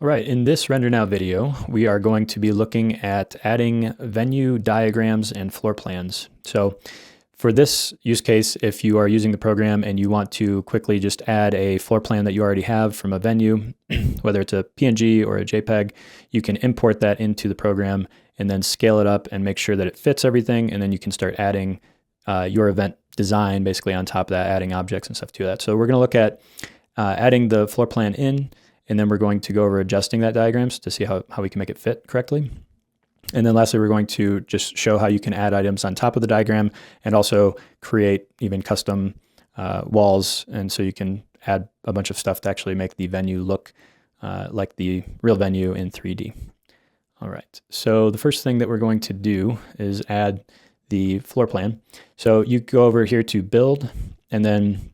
All right, in this RenderNow video, we are going to be looking at adding venue diagrams and floor plans. So for this use case, if you are using the program and you want to quickly just add a floor plan that you already have from a venue, whether it's a PNG or a JPEG, you can import that into the program and then scale it up and make sure that it fits everything, and then you can start adding your event design basically on top of that, adding objects and stuff to that. So we're going to look at adding the floor plan in, and then we're going to go over adjusting that diagrams to see how we can make it fit correctly. And then lastly, we're going to just show how you can add items on top of the diagram and also create even custom walls. And so you can add a bunch of stuff to actually make the venue look like the real venue in 3D. All right, so the first thing that we're going to do is add the floor plan. So you go over here to build, and then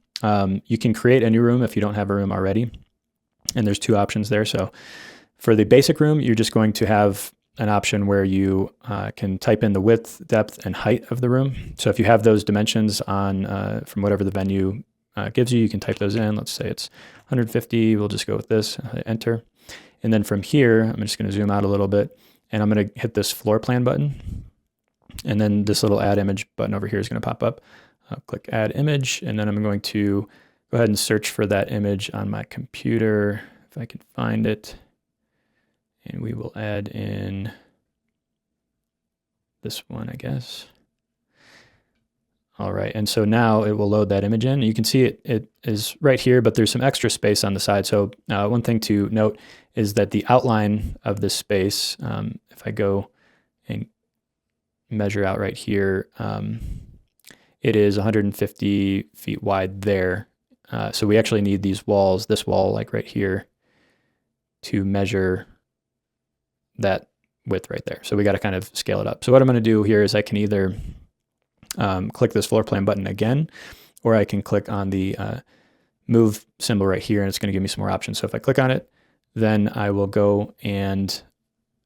you can create a new room if you don't have a room already. And there's two options there. So for the basic room, you're just going to have an option where you can type in the width, depth, and height of the room. So if you have those dimensions on from whatever the venue gives you, you can type those in. Let's say it's 150. We'll just go with this, enter. And then from here, I'm just going to zoom out a little bit, and I'm going to hit this floor plan button. And then this little add image button over here is going to pop up. I'll click add image, and then I'm going to go ahead and search for that image on my computer, if I can find it. And we will add in this one, I guess. All right, and so now it will load that image in. You can see it is right here, but there's some extra space on the side. So one thing to note is that the outline of this space, if I go and measure out right here, it is 150 feet wide there. So we actually need these walls, this wall like right here, to measure that width right there. So we got to kind of scale it up. So what I'm going to do here is I can either click this floor plan button again, or I can click on the move symbol right here, and it's going to give me some more options. So if I click on it, then I will go and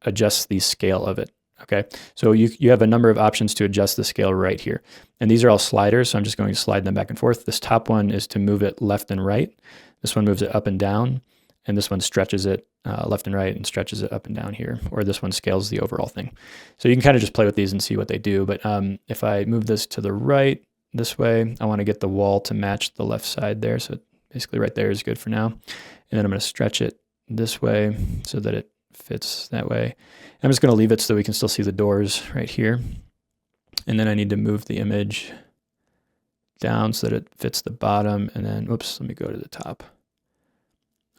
adjust the scale of it. Okay, so you have a number of options to adjust the scale right here. And these are all sliders, so I'm just going to slide them back and forth. This top one is to move it left and right. This one moves it up and down. And this one stretches it left and right and stretches it up and down here. Or this one scales the overall thing. So you can kind of just play with these and see what they do. But if I move this to the right this way, I want to get the wall to match the left side there. So basically right there is good for now. And then I'm going to stretch it this way so that it fits that way. I'm just going to leave it so we can still see the doors right here. And then I need to move the image down so that it fits the bottom. And then, oops, let me go to the top.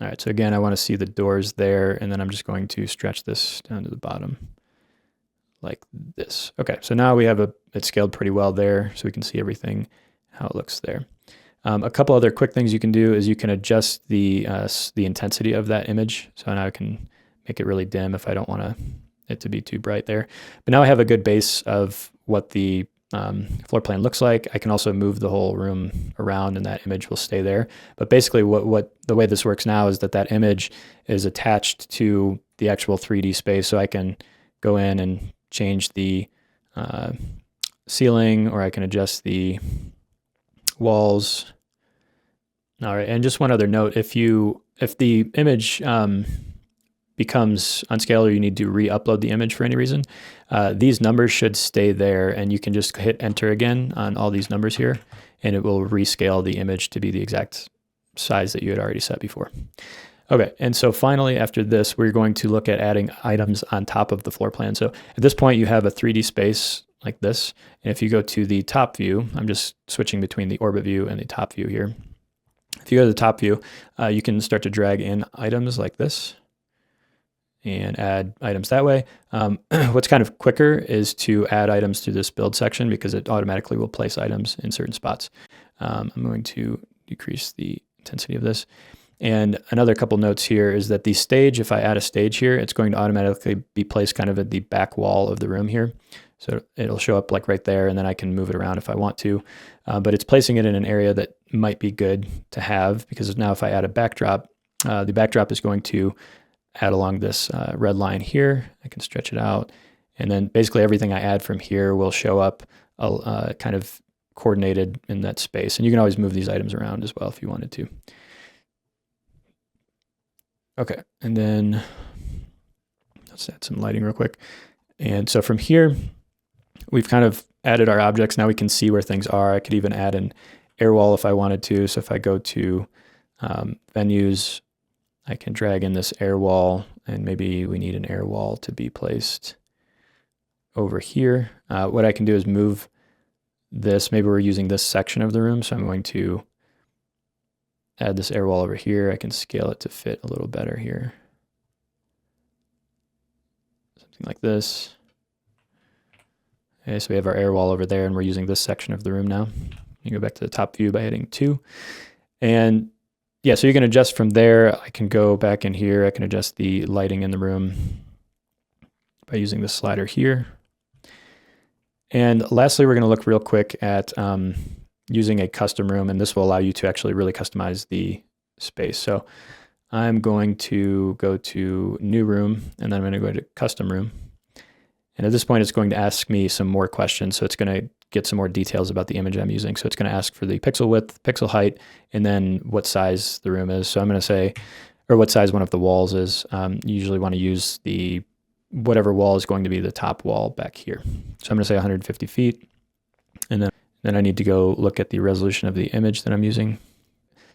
All right, so again, I want to see the doors there, and then I'm just going to stretch this down to the bottom like this. Okay, so now we have it scaled pretty well there, so we can see everything, how it looks there. A couple other quick things you can do is you can adjust the intensity of that image. So now I can make it really dim if I don't want it to be too bright there. But now I have a good base of what the floor plan looks like. I can also move the whole room around, and that image will stay there. But basically the way this works now is that image is attached to the actual 3D space. So I can go in and change the ceiling, or I can adjust the walls. All right, and just one other note, if the image becomes unscaled or you need to re-upload the image for any reason, these numbers should stay there, and you can just hit enter again on all these numbers here, and it will rescale the image to be the exact size that you had already set before. Okay, and so finally after this, we're going to look at adding items on top of the floor plan. So at this point, you have a 3D space like this, and if you go to the top view, I'm just switching between the orbit view and the top view here. If you go to the top view, you can start to drag in items like this and add items that way. What's kind of quicker is to add items through this build section, because it automatically will place items in certain spots. I'm going to decrease the intensity of this. And another couple notes here is that the stage, if I add a stage here, it's going to automatically be placed kind of at the back wall of the room here. So it'll show up like right there, and then I can move it around if I want to. But it's placing it in an area that might be good to have, because now if I add a backdrop, the backdrop is going to add along this red line here. I can stretch it out, and then basically everything I add from here will show up kind of coordinated in that space. And you can always move these items around as well if you wanted to. Okay, and then let's add some lighting real quick. And so from here, we've kind of added our objects. Now we can see where things are. I could even add an air wall if I wanted to. So if I go to venues, I can drag in this air wall, and maybe we need an air wall to be placed over here. What I can do is move this. Maybe we're using this section of the room, so I'm going to add this air wall over here. I can scale it to fit a little better here. Something like this. Okay, so we have our air wall over there, and we're using this section of the room now. You go back to the top view by hitting 2. And yeah, so you can adjust from there. I can go back in here. I can adjust the lighting in the room by using this slider here. And lastly, we're going to look real quick at using a custom room, and this will allow you to actually really customize the space. So I'm going to go to New Room, and then I'm going to go to Custom Room. And at this point, it's going to ask me some more questions. So it's going to get some more details about the image I'm using. So it's going to ask for the pixel width, pixel height, and then what size the room is. So I'm going to say, or what size one of the walls is. You usually want to use the whatever wall is going to be the top wall back here. So I'm going to say 150 feet. And then I need to go look at the resolution of the image that I'm using.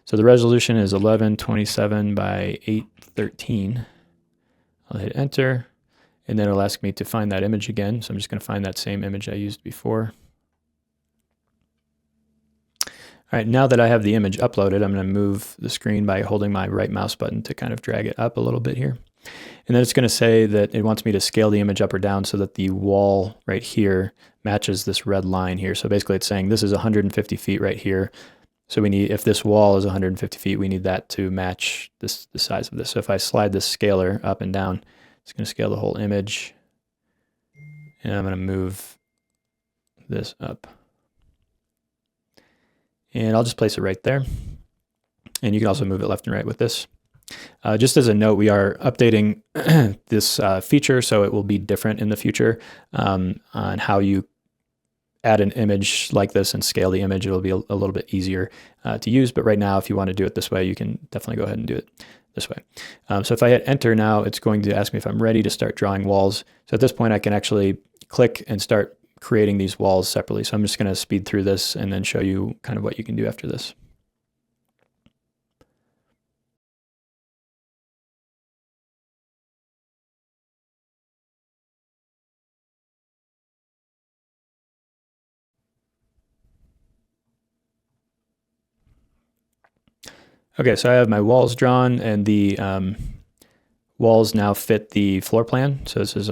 So the resolution is 1127 by 813. I'll hit enter, and then it'll ask me to find that image again. So I'm just going to find that same image I used before. All right, now that I have the image uploaded, I'm going to move the screen by holding my right mouse button to kind of drag it up a little bit here. And then it's going to say that it wants me to scale the image up or down so that the wall right here matches this red line here. So basically it's saying this is 150 feet right here. So we need, if this wall is 150 feet, we need that to match the size of this. So if I slide this scaler up and down, it's going to scale the whole image. And I'm going to move this up. And I'll just place it right there. And you can also move it left and right with this. Just as a note, we are updating this feature, so it will be different in the future on how you add an image like this and scale the image. It'll be a little bit easier to use, but right now, if you want to do it this way, you can definitely go ahead and do it this way. So if I hit enter now, it's going to ask me if I'm ready to start drawing walls. So at this point, I can actually click and start creating these walls separately. So I'm just going to speed through this and then show you kind of what you can do after this. Okay, so I have my walls drawn, and the walls now fit the floor plan. So this is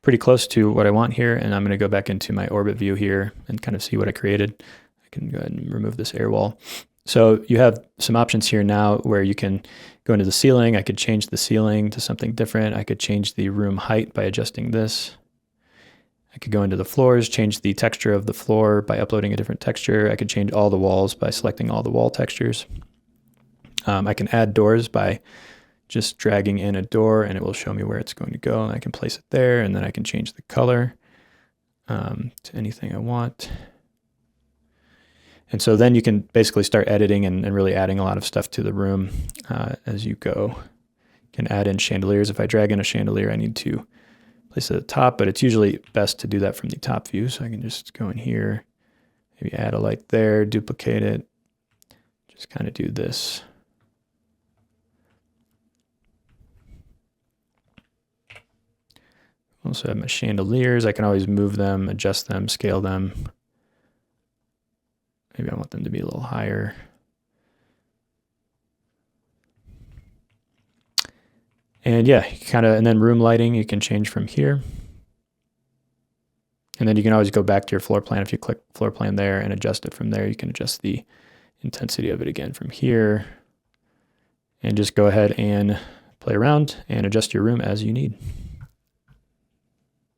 pretty close to what I want here, and I'm going to go back into my orbit view here and kind of see what I created. I can go ahead and remove this air wall. So you have some options here now where you can go into the ceiling. I could change the ceiling to something different. I could change the room height by adjusting this. I could go into the floors, change the texture of the floor by uploading a different texture. I could change all the walls by selecting all the wall textures. I can add doors by just dragging in a door, and it will show me where it's going to go, and I can place it there, and then I can change the color to anything I want. And so then you can basically start editing and really adding a lot of stuff to the room as you go. You can add in chandeliers. If I drag in a chandelier, I need to place it at the top, but it's usually best to do that from the top view. So I can just go in here, maybe add a light there, duplicate it, just kind of do this. Also have my chandeliers. I can always move them, adjust them, scale them. Maybe I want them to be a little higher. And yeah, and then room lighting, you can change from here. And then you can always go back to your floor plan. If you click floor plan there and adjust it from there, you can adjust the intensity of it again from here. And just go ahead and play around and adjust your room as you need.